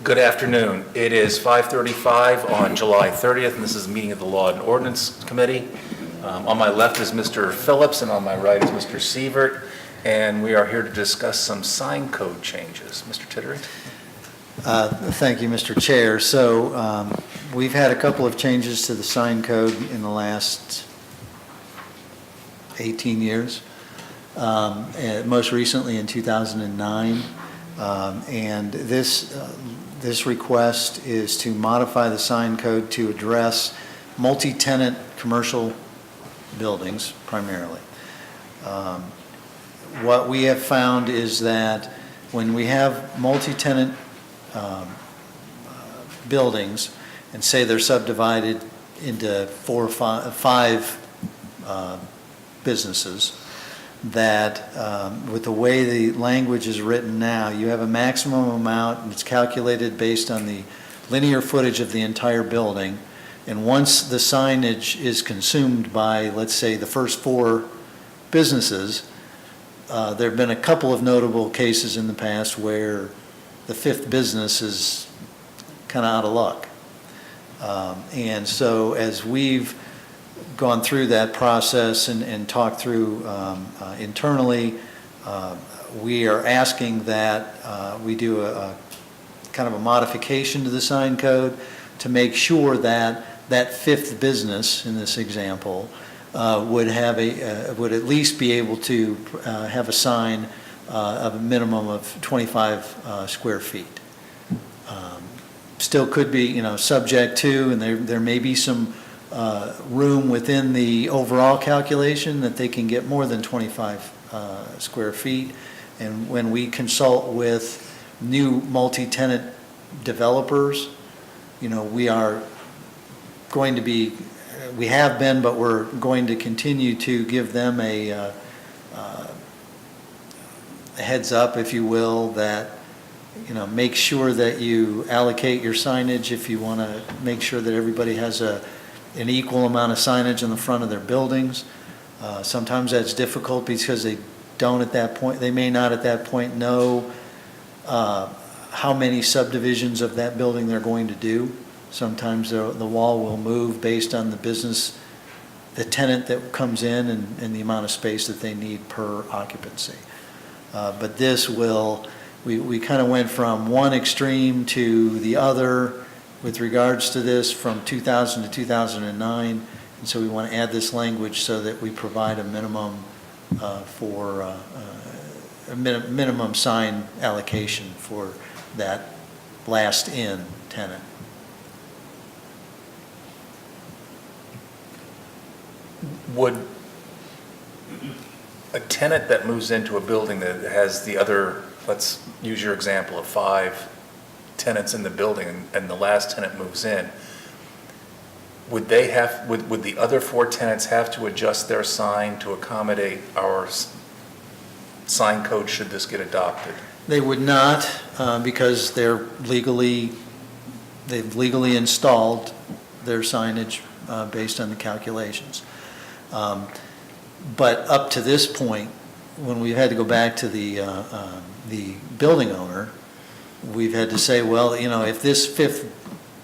Good afternoon. It is 5:35 on July 30th, and this is a meeting of the Law and Ordinance Committee. On my left is Mr. Phillips, and on my right is Mr. Sievert, and we are here to discuss some sign code changes. Mr. Tittery? Thank you, Mr. Chair. So we've had a couple of changes to the sign code in the last 18 years, and most recently in 2009. And this request is to modify the sign code to address multi-tenant commercial buildings primarily. What we have found is that when we have multi-tenant buildings, and say they're subdivided into 4 or 5 businesses, that with the way the language is written now, you have a maximum amount, and it's calculated based on the linear footage of the entire building. And once the signage is consumed by, let's say, the first 4 businesses, there have been a couple of notable cases in the past where the 5th business is kind of out of luck. And so as we've gone through that process and talked through internally, we are asking that we do a kind of a modification to the sign code to make sure that that 5th business in this example would have would at least be able to have a sign of a minimum of 25 square feet. Still could be, subject to, and there may be some room within the overall calculation that they can get more than 25 square feet. And when we consult with new multi-tenant developers, we are going to be, we have been, but we're going to continue to give them a heads up, if you will, that make sure that you allocate your signage if you want to make sure that everybody has an equal amount of signage in the front of their buildings. Sometimes that's difficult because they don't at that point, they may not at that point know how many subdivisions of that building they're going to do. Sometimes the wall will move based on the business, the tenant that comes in and the amount of space that they need per occupancy. But this will, we kind of went from one extreme to the other with regards to this from 2000 to 2009, and so we want to add this language so that we provide a minimum for a minimum sign allocation for that last in tenant. Would a tenant that moves into a building that has the other, let's use your example of 5 tenants in the building and the last tenant moves in, would the other 4 tenants have to adjust their sign to accommodate our sign code should this get adopted? They would not, because they've legally installed their signage based on the calculations. But up to this point, when we've had to go back to the building owner, we've had to say, well, if this 5th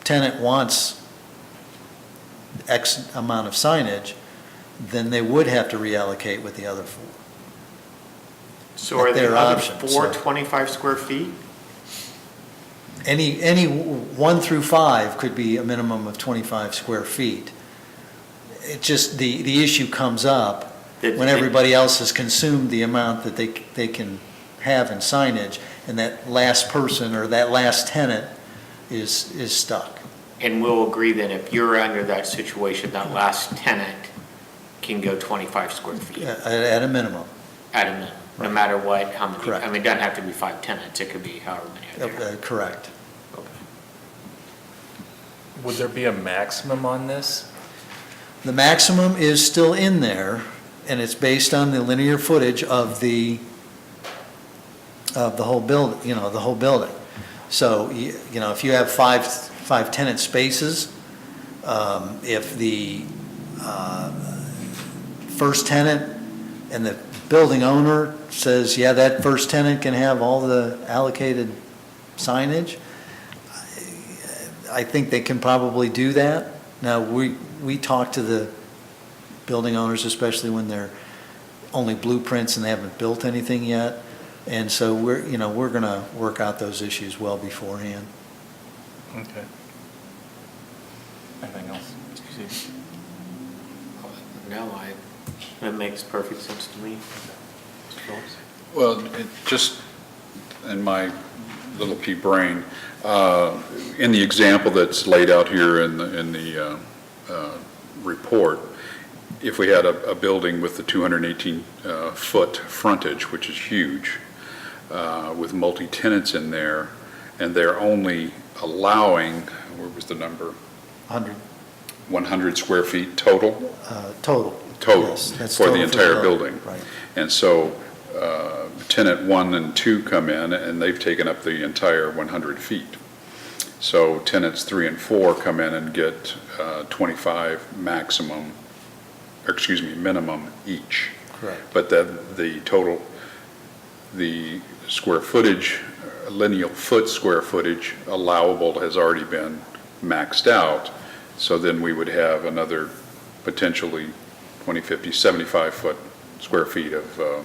tenant wants X amount of signage, then they would have to reallocate with the other 4. So are the other 4 25 square feet? Any 1 through 5 could be a minimum of 25 square feet. It just, the issue comes up when everybody else has consumed the amount that they can have in signage, and that last person or that last tenant is stuck. And we'll agree that if you're under that situation, that last tenant can go 25 square feet. At a minimum. At a minimum, no matter what, how many. Correct. I mean, it doesn't have to be 5 tenants. It could be however many are there. Correct. Okay. Would there be a maximum on this? The maximum is still in there, and it's based on the linear footage of the whole building. The whole building. So if you have five tenant spaces, if the first tenant and the building owner says, yeah, that first tenant can have all the allocated signage, I think they can probably do that. Now, we talk to the building owners, especially when they're only blueprints and they haven't built anything yet. And so we're going to work out those issues well beforehand. Okay. Anything else? Excuse me. No, that makes perfect sense to me. Mr. Phillips? Well, it just, in my little pea brain, in the example that's laid out here in the report, if we had a building with the 218-foot frontage, which is huge, with multi-tenants in there, and they're only allowing, where was the number? 100 100 square feet total? total. Total, Yes, that's for the total entire building. Right. And so tenant 1 and 2 come in, and they've taken up the entire 100 feet. So tenants 3 and 4 come in and get 25 minimum each. Correct. But the total, the square footage, lineal foot square footage allowable has already been maxed out. So then we would have another potentially 20, 50, 75 square feet of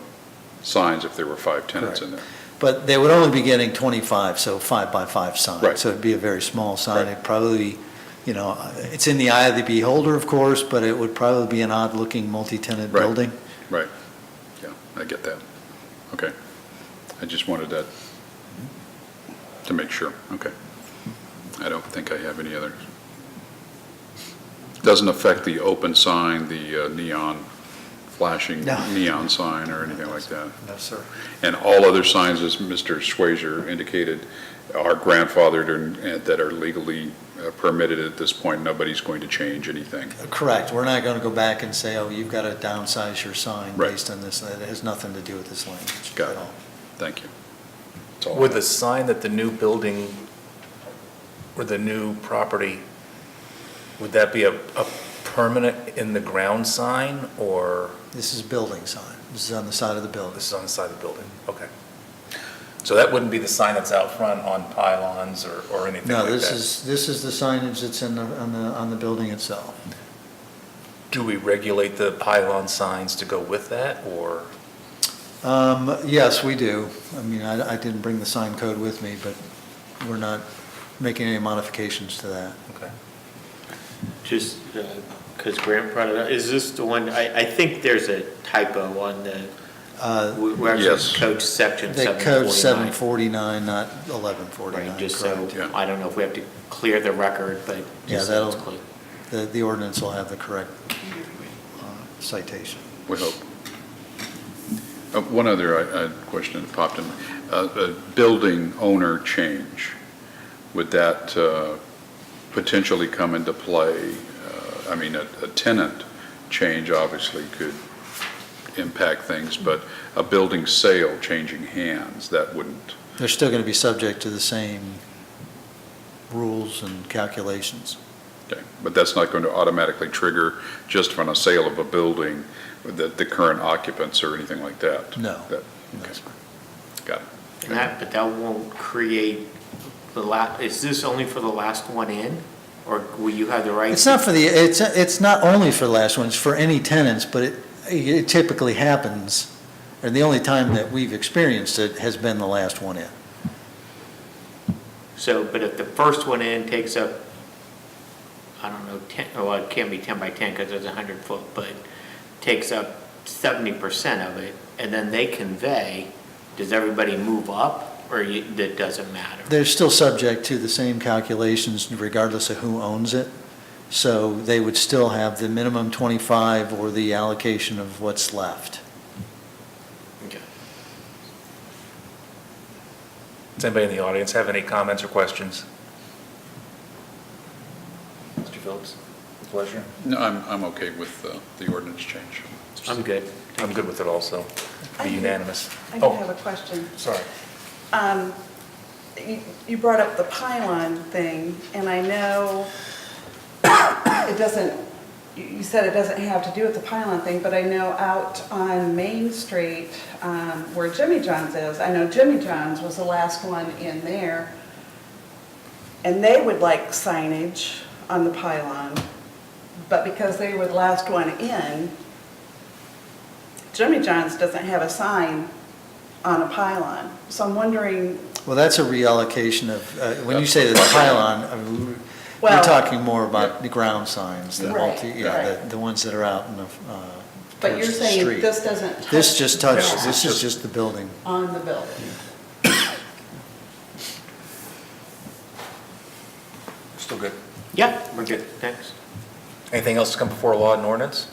signs if there were 5 tenants in there. But they would only be getting 25, so 5-by-5 sign. Right. So it'd be a very small sign. Right. It'd probably, it's in the eye of the beholder, of course, but it would probably be an odd-looking multi-tenant Right. building. Right, yeah, I get that. Okay, I just wanted that to make sure, okay. I don't think I have any others. Doesn't affect the open sign, the neon, flashing No. neon sign or anything like that? No, sir. And all other signs, as Mr. Schweizer indicated, are grandfathered and that are legally permitted at this point. Nobody's going to change anything. Correct. We're not going to go back and say, oh, you've got to downsize your sign Right. based on this. That has nothing to do with this language Got at it. all. Thank you. That's all I Would have. the sign that the new building, or the new property, would that be a permanent in the ground sign, or This is building sign. This is on the side of the building. this is on the side of the building? Okay. So that wouldn't be the sign that's out front on pylons or anything like No, that? this is the signage that's on the building itself. Do we regulate the pylon signs to go with that, or? Yes, we do. I mean, I didn't bring the sign code with me, but we're not making any modifications to that. Okay. Just because Grant brought it up, is this the one, I think there's a typo on the, we're actually Yes. code section They 749. code 749, not 1149. Right, just so, correct. Yeah. I don't know if we have to clear the record, but Yeah, just so it's that'll- clear. The ordinance will have the correct citation. We hope. One other question that popped in. A building owner change, would that potentially come into play? I mean, a tenant change obviously could impact things, but a building sale changing hands, that wouldn't. They're still going to be subject to the same rules and calculations. Okay, but that's not going to automatically trigger just from a sale of a building, the current occupants or anything like that? No. That- No, Okay, sir. got it. But that won't create is this only for the last one in? Or will you have the right? It's not for it's not only for the last one, it's for any tenants, but it typically happens, and the only time that we've experienced it has been the last one in. So, but if the first one in takes up, I don't know, 10, well, it can't be 10 by 10 because it's 100 foot, but takes up 70% of it, and then they convey, does everybody move up, or that doesn't matter? They're still subject to the same calculations regardless of who owns it. So they would still have the minimum 25 or the allocation of what's left. Okay. Does anybody in the audience have any comments or questions? Mr. Phillips, pleasure. No, I'm okay with the ordinance change. I'm good. I'm good with it also. Be unanimous. I do have a question. Sorry. You brought up the pylon thing, and I know it doesn't, you said it doesn't have to do with the pylon thing, but I know out on Main Street, where Jimmy John's is, I know Jimmy John's was the last one in there. and they would like signage on the pylon, but because they were the last one in, Jimmy John's doesn't have a sign on a pylon. So I'm wondering, Well, that's a reallocation of, when you say the pylon, I mean, we're Well- talking more about the ground signs, the Right, multi, yeah, right. the ones that are out in the, but towards you're the saying street. this doesn't touch. This just touches, No, this it's is just the building. On the building. Still good. Yeah, we're good, thanks. Anything else to come before law and ordinance?